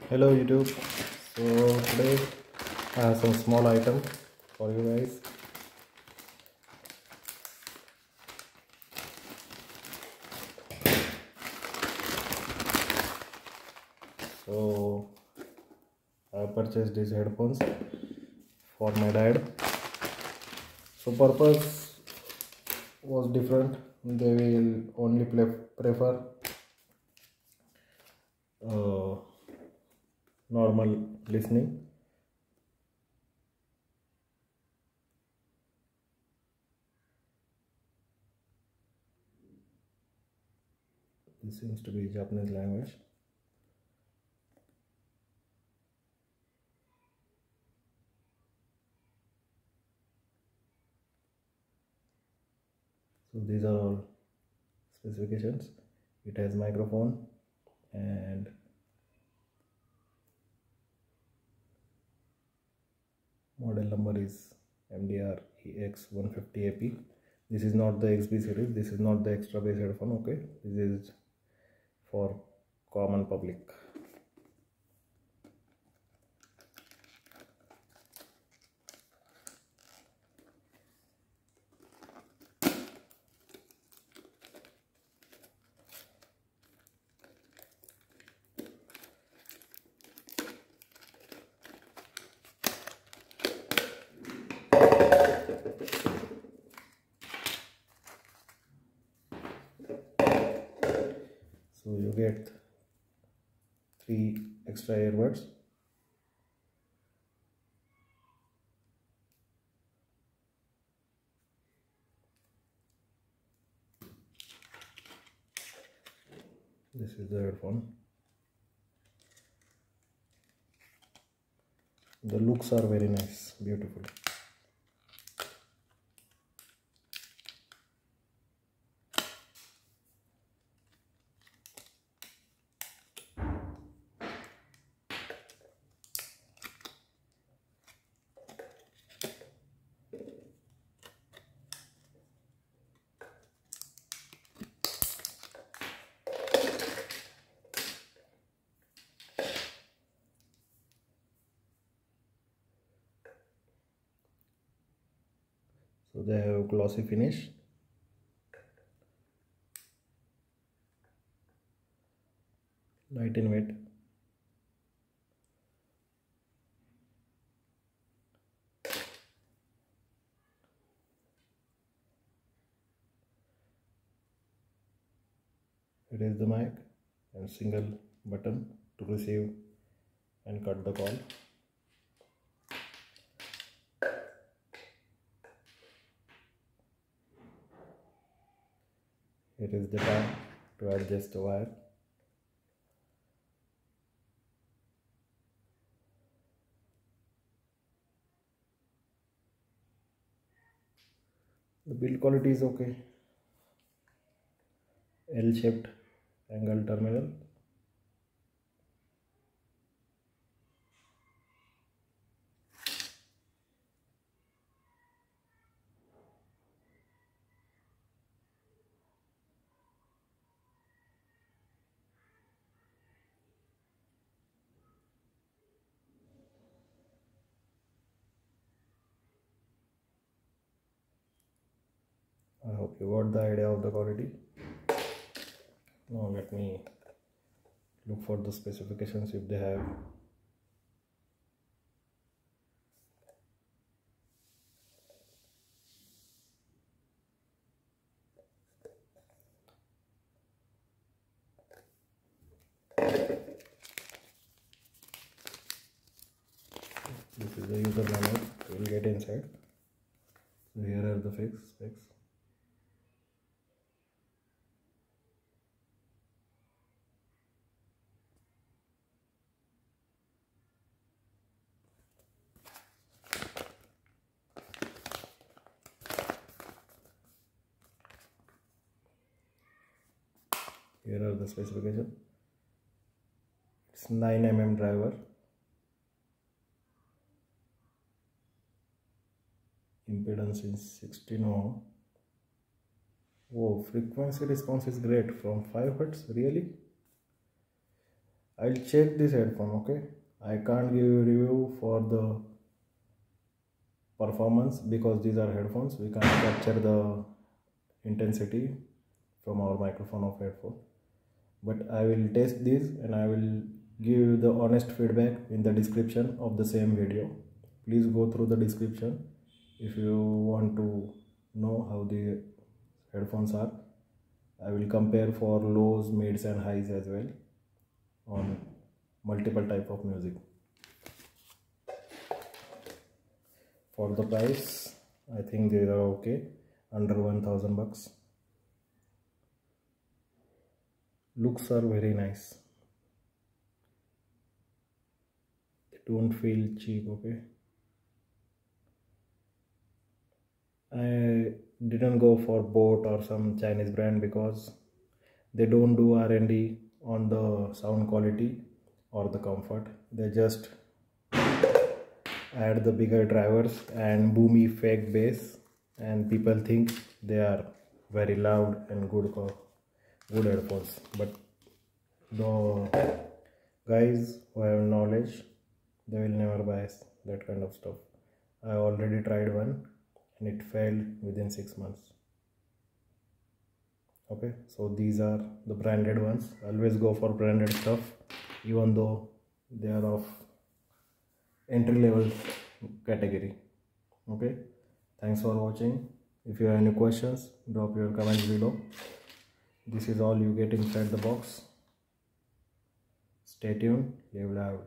Hello YouTube. So today I have some small item for you guys. So I purchased these headphones for my dad. So purpose was different. They will only prefer normal listening. This seems to be Japanese language. So these are all specifications. It has microphone and model number is MDR-EX150AP. This is not the XB series. This is not the extra bass headphone. Okay, this is for common public. So you get 3 extra earbuds. This is the headphone. The looks are very nice, beautiful. So they have glossy finish. Light in weight. It is the mic and single button to receive and cut the call. It is the tab to adjust the wire. The build quality is okay. L-shaped angle terminal. I hope you got the idea of the quality. Now let me look for the specifications if they have. This is the user manual. We will get inside. So here are the specs. Here are the specifications. It's 9 mm driver. Impedance is 16 ohm. Oh, frequency response is great from 5 Hz. Really? I'll check this headphone. Okay, I can't give you a review for the performance because these are headphones. We can't capture the intensity from our microphone of headphone, but I will test this and I will give you the honest feedback in the description of the same video. Please go through the description if you want to know how the headphones are. I will compare for lows, mids and highs as well on multiple type of music. For the price, I think they are okay, under 1000 bucks. Looks are very nice. They don't feel cheap. Okay, I didn't go for Boat or some Chinese brand because they don't do R&D on the sound quality or the comfort. They just add the bigger drivers and boomy fake bass, and people think they are very loud and good headphones. But the guys who have knowledge, they will never buy that kind of stuff. I already tried one and it failed within 6 months. Okay, so these are the branded ones. Always go for branded stuff, even though they are of entry level category. Okay, thanks for watching. If you have any questions, drop your comments below. This is all you get inside the box. Stay tuned, live loud.